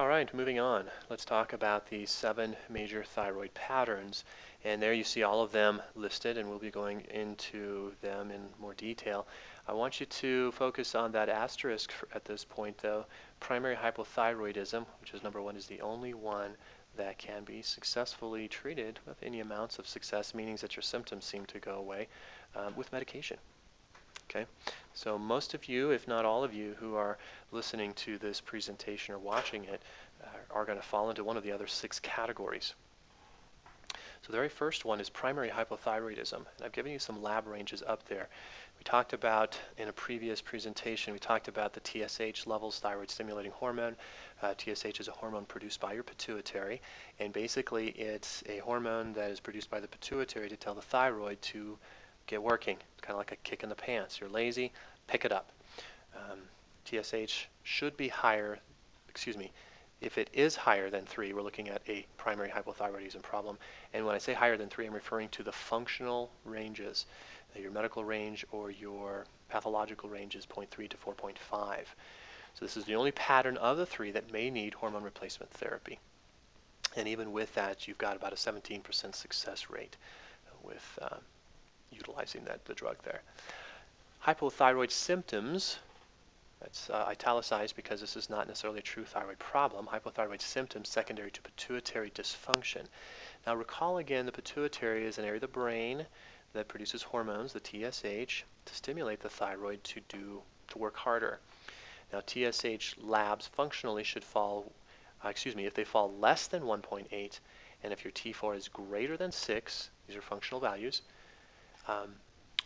All right, moving on. Let's talk about the 7 major thyroid patterns. And there you see all of them listed, and we'll be going into them in more detail. I want you to focus on that asterisk at this point, though. Primary hypothyroidism, which is number 1, is the only one that can be successfully treated with any amounts of success, meaning that your symptoms seem to go away with medication. Okay, so most of you, if not all of you, who are listening to this presentation or watching it are going to fall into one of the other 6 categories. So the very first one is primary hypothyroidism, and I've given you some lab ranges up there. We talked about, in a previous presentation, we talked about the TSH levels, thyroid stimulating hormone. TSH is a hormone produced by your pituitary, and basically it's a hormone that is produced by the pituitary to tell the thyroid to get working. It's kind of like a kick in the pants. You're lazy, pick it up. TSH should be higher, if it is higher than 3, we're looking at a primary hypothyroidism problem. And when I say higher than 3, I'm referring to the functional ranges. Your medical range or your pathological range is 0.3 to 4.5. So this is the only pattern of the 3 that may need hormone replacement therapy. And even with that, you've got about a 17% success rate with utilizing the drug there. Hypothyroid symptoms, that's italicized because this is not necessarily a true thyroid problem. Hypothyroid symptoms secondary to pituitary dysfunction. Now recall again, the pituitary is an area of the brain that produces hormones, the TSH, to stimulate the thyroid to work harder. Now TSH labs functionally should fall, if they fall less than 1.8, and if your T4 is greater than 6, these are functional values,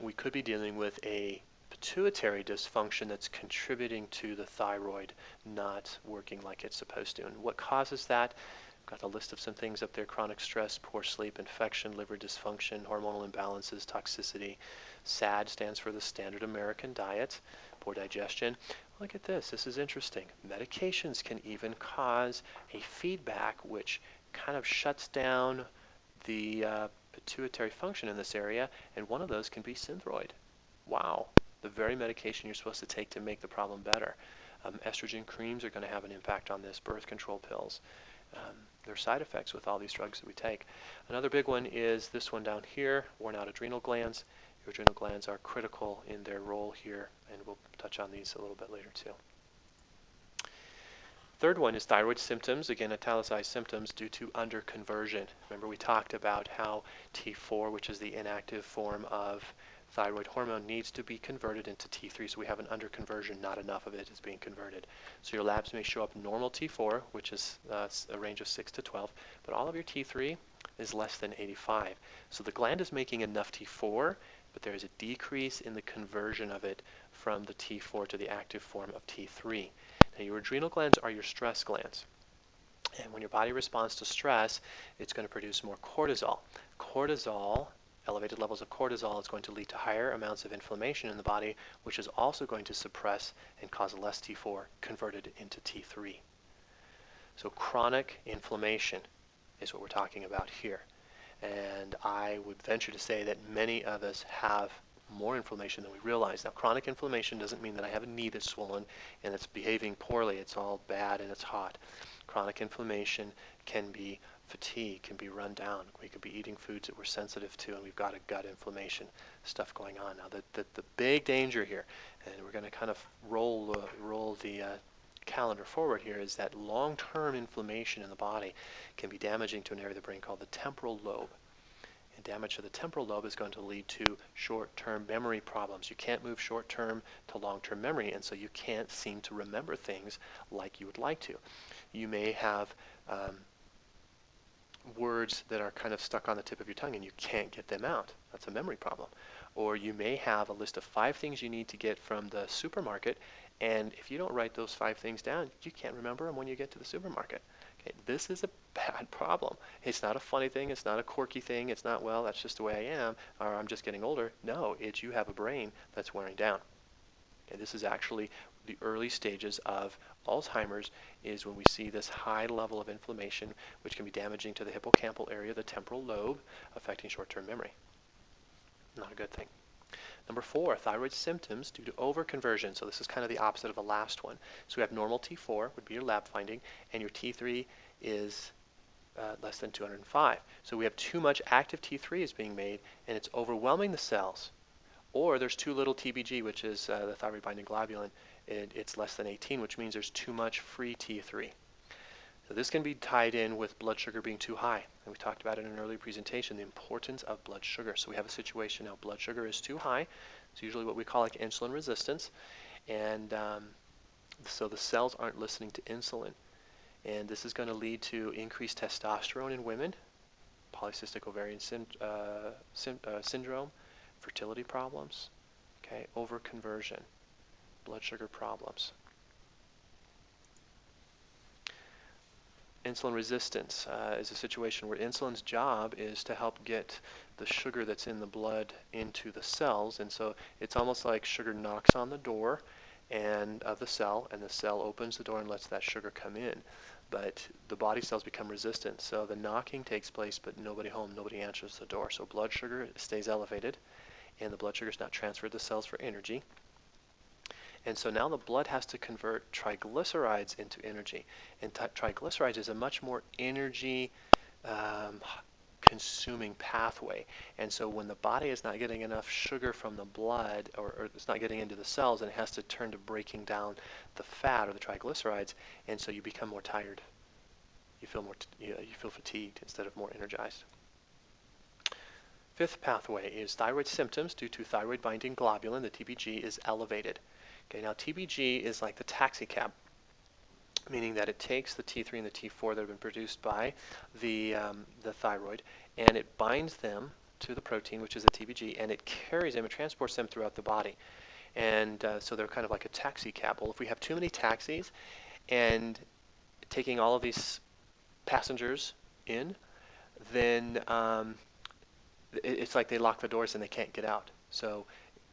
we could be dealing with a pituitary dysfunction that's contributing to the thyroid not working like it's supposed to. And what causes that? I've got a list of some things up there: chronic stress, poor sleep, infection, liver dysfunction, hormonal imbalances, toxicity. SAD stands for the Standard American Diet, poor digestion. Look at this. This is interesting. Medications can even cause a feedback which kind of shuts down the pituitary function in this area, and one of those can be Synthroid. Wow, the very medication you're supposed to take to make the problem better. Estrogen creams are going to have an impact on this, birth control pills. There are side effects with all these drugs that we take. Another big one is this one down here, worn out adrenal glands. Your adrenal glands are critical in their role here, and we'll touch on these a little bit later too. Third one is thyroid symptoms, again italicized symptoms due to underconversion. Remember we talked about how T4, which is the inactive form of thyroid hormone, needs to be converted into T3, so we have an underconversion, not enough of it is being converted. So your labs may show up normal T4, which is a range of 6 to 12, but all of your T3 is less than 85. So the gland is making enough T4, but there is a decrease in the conversion of it from the T4 to the active form of T3. Now, your adrenal glands are your stress glands. And when your body responds to stress, it's going to produce more cortisol. Cortisol, elevated levels of cortisol, is going to lead to higher amounts of inflammation in the body, which is also going to suppress and cause less T4 converted into T3. So chronic inflammation is what we're talking about here. And I would venture to say that many of us have more inflammation than we realize. Now, chronic inflammation doesn't mean that I have a knee that's swollen and it's behaving poorly. It's all bad and it's hot. Chronic inflammation can be fatigue, can be run down. We could be eating foods that we're sensitive to, and we've got a gut inflammation stuff going on. Now, the big danger here, and we're going to kind of roll the calendar forward here, is that long-term inflammation in the body can be damaging to an area of the brain called the temporal lobe. And damage to the temporal lobe is going to lead to short-term memory problems. You can't move short-term to long-term memory, and so you can't seem to remember things like you would like to. You may have words that are kind of stuck on the tip of your tongue and you can't get them out. That's a memory problem. Or you may have a list of 5 things you need to get from the supermarket, and if you don't write those 5 things down, you can't remember them when you get to the supermarket. Okay, this is a bad problem. It's not a funny thing. It's not a quirky thing. It's not, well, that's just the way I am, or I'm just getting older. No, it's you have a brain that's wearing down. Okay, this is actually the early stages of Alzheimer's, is when we see this high level of inflammation, which can be damaging to the hippocampal area, the temporal lobe, affecting short-term memory. Not a good thing. Number 4, thyroid symptoms due to overconversion. So this is kind of the opposite of the last one. So we have normal T4 would be your lab finding, and your T3 is less than 205. So we have too much active T3 is being made, and it's overwhelming the cells. Or there's too little TBG, which is the thyroid binding globulin. It's less than 18, which means there's too much free T3. So this can be tied in with blood sugar being too high. And we talked about it in an earlier presentation, the importance of blood sugar. So we have a situation now, blood sugar is too high. It's usually what we call like insulin resistance. And so the cells aren't listening to insulin. And this is going to lead to increased testosterone in women, polycystic ovarian syndrome, fertility problems, okay, overconversion, blood sugar problems. Insulin resistance is a situation where insulin's job is to help get the sugar that's in the blood into the cells, and so it's almost like sugar knocks on the door of the cell, and the cell opens the door and lets that sugar come in. But the body cells become resistant, so the knocking takes place, but nobody home, nobody answers the door. So blood sugar stays elevated, and the blood sugar is not transferred to the cells for energy. And so now the blood has to convert triglycerides into energy. And triglycerides is a much more energy consuming pathway. And so when the body is not getting enough sugar from the blood, or it's not getting into the cells, and it has to turn to breaking down the fat or the triglycerides, and so you become more tired. You feel you feel fatigued instead of more energized. Fifth pathway is thyroid symptoms due to thyroid binding globulin. The TBG is elevated. Okay, now TBG is like the taxi cab, meaning that it takes the T3 and the T4 that have been produced by the thyroid, and it binds them to the protein, which is the TBG, and it carries them and transports them throughout the body. And so they're kind of like a taxi cab. Well, if we have too many taxis and taking all of these passengers in, then it's like they lock the doors and they can't get out. So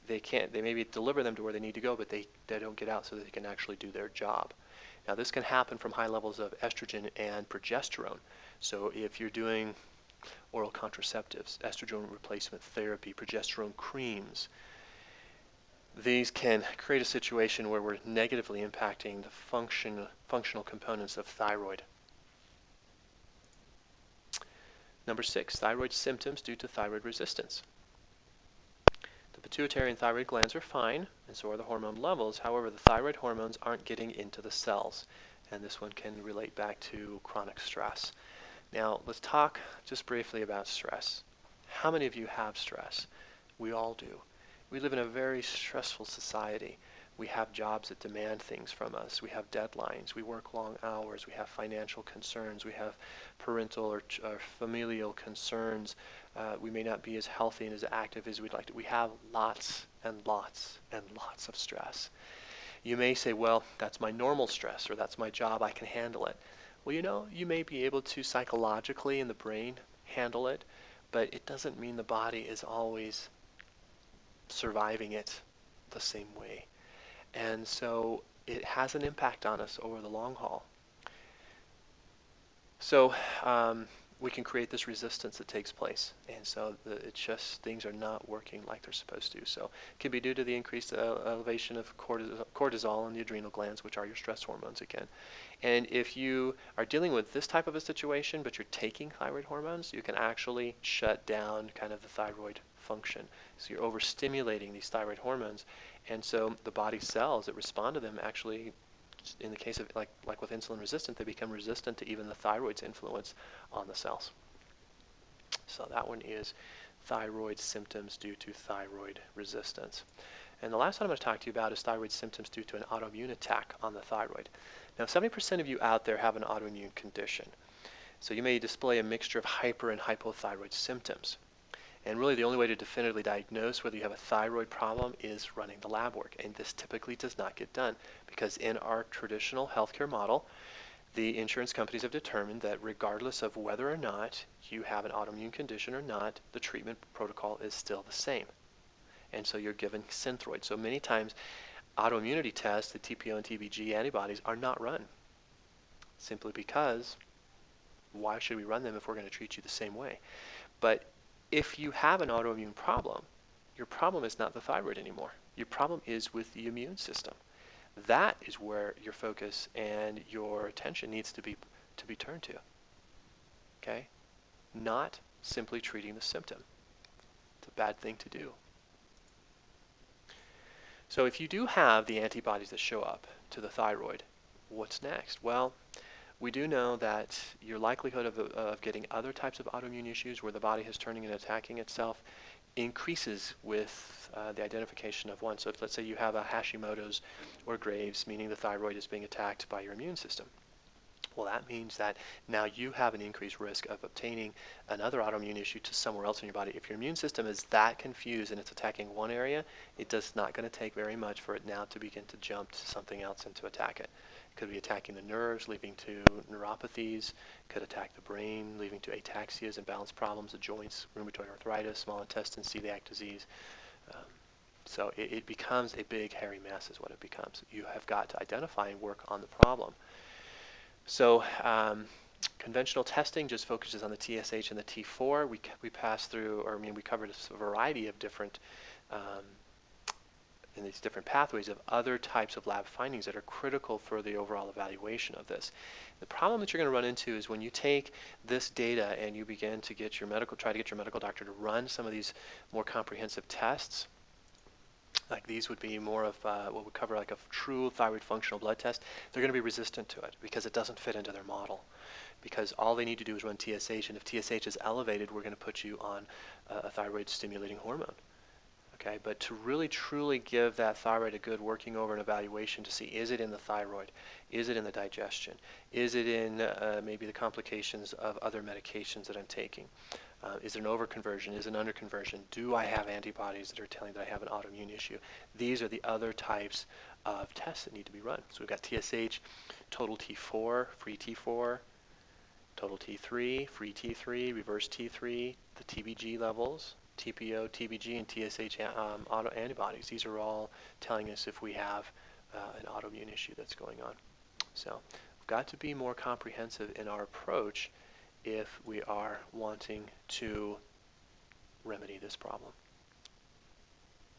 they maybe deliver them to where they need to go, but they don't get out so that they can actually do their job. Now this can happen from high levels of estrogen and progesterone. So if you're doing oral contraceptives, estrogen replacement therapy, progesterone creams, these can create a situation where we're negatively impacting the functional components of thyroid. Number 6, thyroid symptoms due to thyroid resistance. The pituitary and thyroid glands are fine, and so are the hormone levels. However, the thyroid hormones aren't getting into the cells, and this one can relate back to chronic stress. Now, let's talk just briefly about stress. How many of you have stress? We all do. We live in a very stressful society. We have jobs that demand things from us. We have deadlines. We work long hours. We have financial concerns. We have parental or familial concerns. We may not be as healthy and as active as we'd like to. We have lots and lots and lots of stress. You may say, well, that's my normal stress, or that's my job, I can handle it. Well, you may be able to psychologically in the brain handle it, but it doesn't mean the body is always surviving it the same way. And so it has an impact on us over the long haul. So we can create this resistance that takes place. And so it's just things are not working like they're supposed to. So it can be due to the increased elevation of cortisol in the adrenal glands, which are your stress hormones again. And if you are dealing with this type of a situation, but you're taking thyroid hormones, you can actually shut down kind of the thyroid function. So you're overstimulating these thyroid hormones. And so the body cells that respond to them actually, in the case of like with insulin resistant, they become resistant to even the thyroid's influence on the cells. So that one is thyroid symptoms due to thyroid resistance. And the last one I'm going to talk to you about is thyroid symptoms due to an autoimmune attack on the thyroid. Now, 70% of you out there have an autoimmune condition. So you may display a mixture of hyper and hypothyroid symptoms. And really the only way to definitively diagnose whether you have a thyroid problem is running the lab work. And this typically does not get done because in our traditional healthcare model, the insurance companies have determined that regardless of whether or not you have an autoimmune condition or not, the treatment protocol is still the same. And so you're given Synthroid. So many times autoimmunity tests, the TPO and TBG antibodies, are not run simply because why should we run them if we're going to treat you the same way? But if you have an autoimmune problem, your problem is not the thyroid anymore. Your problem is with the immune system. That is where your focus and your attention needs to be turned to. Okay? Not simply treating the symptom. It's a bad thing to do. So if you do have the antibodies that show up to the thyroid, what's next? Well, we do know that your likelihood of getting other types of autoimmune issues where the body is turning and attacking itself increases with the identification of one. So if, let's say you have a Hashimoto's or Graves', meaning the thyroid is being attacked by your immune system. Well, that means that now you have an increased risk of obtaining another autoimmune issue to somewhere else in your body. If your immune system is that confused and it's attacking one area, it does not going to take very much for it now to begin to jump to something else and to attack it. It could be attacking the nerves, leading to neuropathies, could attack the brain, leading to ataxias and balance problems, the joints, rheumatoid arthritis, small intestine, celiac disease. So it becomes a big hairy mess is what it becomes. You have got to identify and work on the problem. So conventional testing just focuses on the TSH and the T4. We pass through, or I mean, we covered a variety of different, in these different pathways of other types of lab findings that are critical for the overall evaluation of this. The problem that you're going to run into is when you take this data and you begin to get your try to get your medical doctor to run some of these more comprehensive tests. Like these would be more of what would cover like a true thyroid functional blood test. They're going to be resistant to it because it doesn't fit into their model. Because all they need to do is run TSH, and if TSH is elevated, we're going to put you on a thyroid stimulating hormone. Okay, but to really truly give that thyroid a good working over and evaluation to see, is it in the thyroid? Is it in the digestion? Is it in maybe the complications of other medications that I'm taking? Is there an overconversion? Is it an underconversion? Do I have antibodies that are telling that I have an autoimmune issue? These are the other types of tests that need to be run. So we've got TSH, total T4, free T4, total T3, free T3, reverse T3, the TBG levels, TPO, TBG, and TSH auto antibodies. These are all telling us if we have an autoimmune issue that's going on. So we've got to be more comprehensive in our approach if we are wanting to remedy this problem.